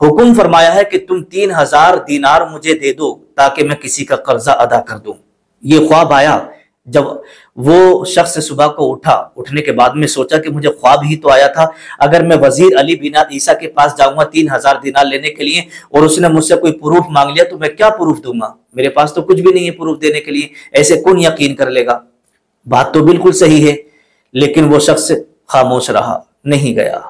حکم فرمایا ہے کہ تم 3000 دینار مجھے دے دو تاکہ میں کسی کا قرضہ ادا کر دوں۔ یہ خواب آیا جب وہ شخص صبح کو اٹھنے کے بعد میں سوچا کہ مجھے خواب ہی تو آیا تھا، اگر میں وزیر علی بن عیسیٰ کے پاس جاؤں گا 3000 دینار لینے کے لیے اور اس نے مجھ سے کوئی پروف مانگ لیا تو میں کیا پروف دوں گا؟ میرے پاس تو کچھ بھی نہیں ہے پروف دینے کے لیے، ایسے کون یقین کر لے گا؟ بات تو بالکل صحیح ہے، لیکن وہ شخص خاموش رہا، نہیں گیا۔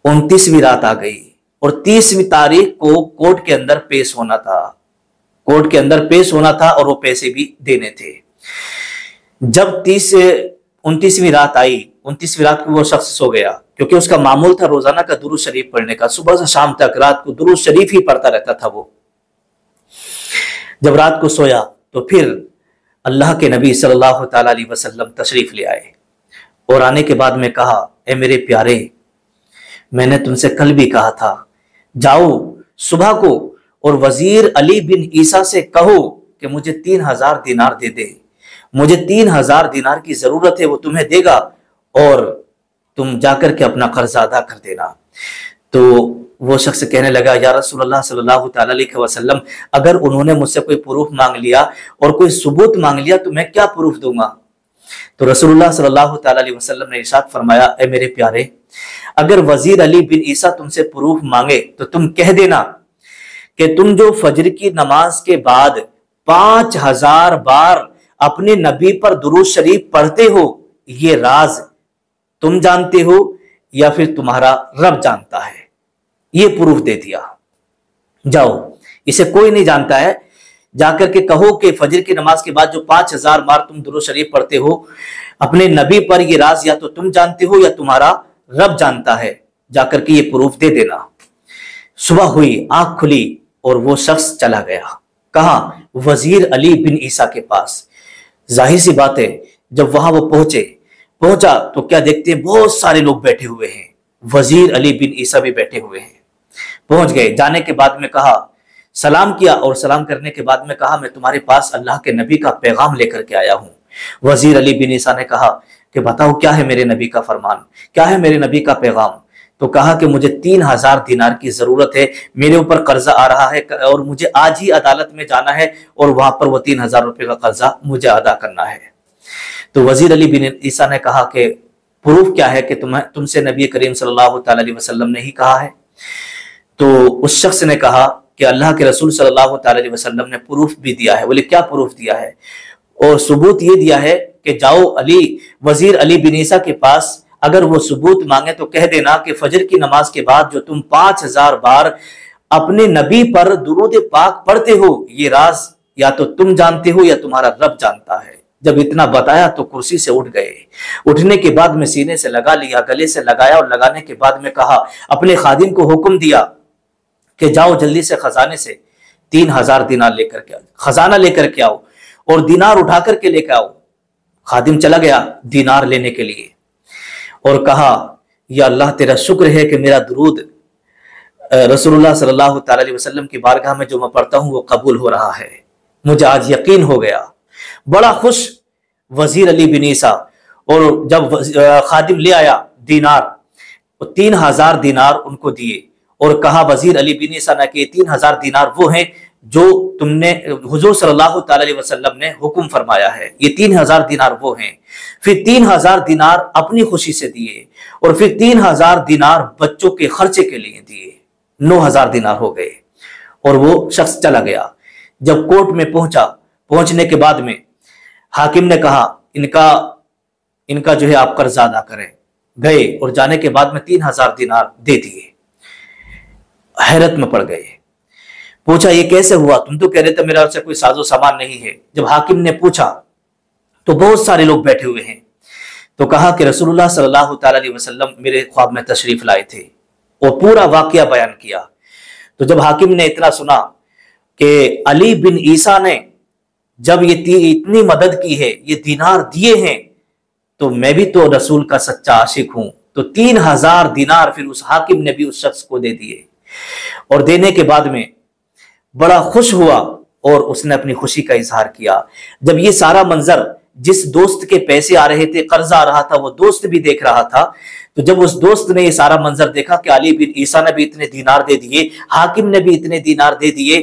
29ویں رات آ گئی اور 30ویں تاریخ کو کورٹ کے اندر پیش ہونا تھا اور وہ پیسے بھی دینے تھے۔ جب 29ویں رات آئی، 29ویں رات کو وہ شخص سو گیا، کیونکہ اس کا معمول تھا روزانہ کا درود شریف پڑھنے کا، صبح سے شام تک رات کو درود شریف ہی پڑھتا رہتا تھا وہ۔ جب رات کو سویا تو پھر اللہ کے نبی صلی اللہ تعالی علیہ وسلم تشریف لے آئے اور آنے کے بعد میں کہا، اے میرے پیارے، میں نے تم سے کل بھی کہا تھا، جاؤ صبح کو اور وزیر علی بن عیسیٰ سے کہو کہ مجھے 3000 دینار دے دے، مجھے 3000 دینار کی ضرورت ہے، وہ تمہیں دے گا اور تم جا کر کے اپنا قرض ادا کر دینا۔ تو وہ شخص کہنے لگا، یا رسول اللہ صلی اللہ تعالی علیہ وسلم، اگر انہوں نے مجھ سے کوئی پروف مانگ لیا اور کوئی ثبوت مانگ لیا تو میں کیا پروف دوں گا؟ تو رسول اللہ صلی اللہ تعالی علیہ وسلم نے ارشاد فرمایا، اے میرے پیارے، اگر وزیر علی بن عیسیٰ تم سے پروف مانگے تو تم کہہ دینا کہ تم جو فجر کی نماز کے بعد 5000 بار اپنے نبی پر درود شریف پڑھتے ہو، یہ راز تم جانتے ہو یا پھر تمہارا رب جانتا ہے۔ یہ پروف دے دیا، جاؤ، اسے کوئی نہیں جانتا ہے، جا کر کے کہو کہ فجر کی نماز کے بعد جو 5000 بار تم درود شریف پڑھتے ہو اپنے نبی پر، یہ راز یا تو تم جانتے ہو یا تمہارا رب جانتا ہے، جا کر کے یہ پروف دے دینا۔ صبح ہوئی، آنکھ کھلی اور وہ شخص چلا گیا، کہاں؟ وزیر علی بن عیسیٰ کے پاس۔ ظاہر سی بات ہے، جب وہاں وہ پہنچا تو کیا دیکھتے ہیں، بہت سارے لوگ بیٹھے ہوئے ہیں، وزیر علی بن عیسیٰ بھی بیٹھے ہوئے ہیں۔ پہنچ گئے، جانے کے بعد میں کہا، سلام کیا اور سلام کرنے کے بعد میں کہا، میں تمہارے پاس اللہ کے نبی کا پیغام لے کر کے آیا ہوں۔ وزیر علی بن عیسیٰ نے کہا کہ بتاؤ کیا ہے میرے نبی کا فرمان، کیا ہے میرے نبی کا پیغام؟ تو کہا کہ مجھے 3000 دینار کی ضرورت ہے، میرے اوپر قرضہ آ رہا ہے اور مجھے آج ہی عدالت میں جانا ہے اور وہاں پر وہ 3000 روپے کا قرضہ مجھے ادا کرنا ہے۔ تو وزیر علی بن عیسیٰ نے کہا کہ پروف کیا ہے کہ تم سے نبی کریم صلی اللہ تعالی علیہ وسلم نے ہی کہا ہے؟ تو اس شخص نے کہا کہ اللہ کے رسول صلی اللہ تعالی علیہ وسلم نے پروف بھی دیا ہے۔ بولے کیا پروف دیا ہے؟ اور ثبوت یہ دیا ہے کہ جاؤ وزیر علی بن عیسیٰ کے پاس، اگر وہ ثبوت مانگے تو کہہ دینا کہ فجر کی نماز کے بعد جو تم 5000 بار اپنے نبی پر درود پاک پڑھتے ہو، یہ راز یا تو تم جانتے ہو یا تمہارا رب جانتا ہے۔ جب اتنا بتایا تو کرسی سے اٹھ گئے، اٹھنے کے بعد میں سینے سے لگا لیا، گلے سے لگایا اور لگانے کے بعد میں کہا، اپنے خادم کو حکم دیا کہ جاؤ جلدی سے خزانے سے 3000 دینار لے کر کے آؤ، خزانہ لے کر کے آؤ اور دینار اٹھا کر کے لے کے آؤ۔ خادم چلا گیا دینار لینے کے لیے اور کہا، یا اللہ تیرا شکر ہے کہ میرا درود رسول اللہ صلی اللہ تعالی علیہ وسلم کی بارگاہ میں جو میں پڑھتا ہوں وہ قبول ہو رہا ہے، مجھے آج یقین ہو گیا۔ بڑا خوش وزیر علی بن عیسیٰ، اور جب خادم لے آیا دینار، 3000 دینار ان کو دیے اور کہا وزیر علی بن عیسیٰ نے کہ 3000 دینار وہ ہیں جو تم نے حضور صلی اللہ تعالی علیہ وسلم نے حکم فرمایا ہے، یہ 3000 دینار وہ ہیں۔ پھر 3000 دینار اپنی خوشی سے دیے اور پھر 3000 دینار بچوں کے خرچے کے لیے دیے، 9000 دینار ہو گئے اور وہ شخص چلا گیا۔ جب کورٹ میں پہنچنے کے بعد میں حاکم نے کہا ان کا جو ہے آپ قرض ادا کریں، گئے اور جانے کے بعد میں 3000 دینار دے دیے۔ حیرت میں پڑ گئے، پوچھا یہ کیسے ہوا؟ تم تو کہہ رہے تھے میرا سے کوئی ساز و سامان نہیں ہے۔ جب حاکم نے پوچھا تو بہت سارے لوگ بیٹھے ہوئے ہیں، تو کہا کہ رسول اللہ صلی اللہ تعالی علیہ وسلم میرے خواب میں تشریف لائے تھے، اور پورا واقعہ بیان کیا۔ تو جب حاکم نے اتنا سنا کہ علی بن عیسیٰ نے جب یہ اتنی مدد کی ہے، یہ دینار دیے ہیں، تو میں بھی تو رسول کا سچا عاشق ہوں، تو 3000 دینار پھر اس حاکم نے بھی اس شخص کو دے دیے، اور دینے کے بعد میں بڑا خوش ہوا اور اس نے اپنی خوشی کا اظہار کیا۔ جب یہ سارا منظر، جس دوست کے پیسے آ رہے تھے، قرض آ رہا تھا، وہ دوست بھی دیکھ رہا تھا، تو جب اس دوست نے یہ سارا منظر دیکھا کہ علی بن عیسیٰ نے بھی اتنے دینار دے دیے، حاکم نے بھی اتنے دینار دے دیے،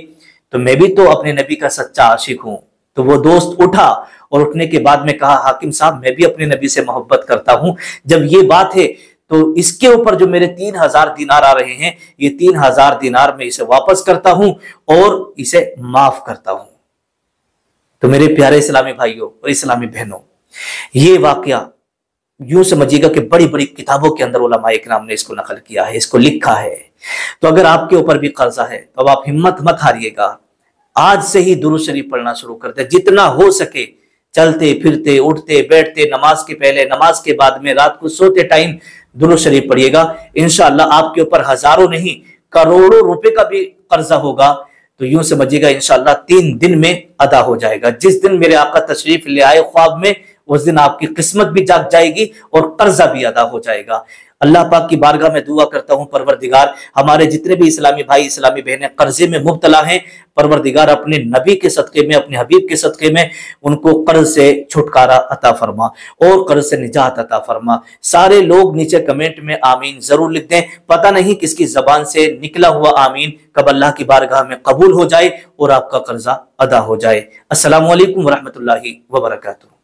تو میں بھی تو اپنے نبی کا سچا عاشق ہوں۔ تو وہ دوست اٹھا اور اٹھنے کے بعد میں کہا حاکم صاحب میں بھی اپنے نبی سے محبت کرتا ہوں، جب یہ بات ہے تو اس کے اوپر جو میرے 3000 دینار آ رہے ہیں، یہ 3000 دینار میں اسے واپس کرتا ہوں اور اسے معاف کرتا ہوں۔ تو میرے پیارے اسلامی بھائیوں اور اسلامی بہنوں، یہ واقعہ یوں سمجھیے گا کہ بڑی بڑی کتابوں کے اندر علماء اکرام نے اس کو نقل کیا ہے، اس کو لکھا ہے۔ تو اگر آپ کے اوپر بھی قرضہ ہے تو اب آپ ہمت مت ہاریے گا، آج سے ہی درود شریف پڑھنا شروع کر دیں، جتنا ہو سکے، چلتے پھرتے اٹھتے بیٹھتے، نماز کے پہلے نماز کے بعد میں، رات کو سوتے ٹائم درود شریف پڑھیے گا۔ انشاءاللہ آپ کے اوپر ہزاروں نہیں کروڑوں روپے کا بھی قرضہ ہوگا تو یوں سمجھیے گا انشاءاللہ 3 دن میں ادا ہو جائے گا۔ جس دن میرے آقا تشریف لے آئے خواب میں، اس دن آپ کی قسمت بھی جاگ جائے گی اور قرضہ بھی ادا ہو جائے گا۔ اللہ پاک کی بارگاہ میں دعا کرتا ہوں پروردگار ہمارے جتنے بھی اسلامی بھائی اسلامی بہنیں قرضے میں مبتلا ہیں، پروردگار اپنے نبی کے صدقے میں، اپنے حبیب کے صدقے میں ان کو قرض سے چھٹکارا عطا فرما اور قرض سے نجات عطا فرما۔ سارے لوگ نیچے کمنٹ میں آمین ضرور لکھ دیں، پتہ نہیں کس کی زبان سے نکلا ہوا آمین کب اللہ کی بارگاہ میں قبول ہو جائے اور آپ کا قرضہ ادا ہو جائے۔ السلام علیکم ورحمۃ اللہ وبرکاتہ۔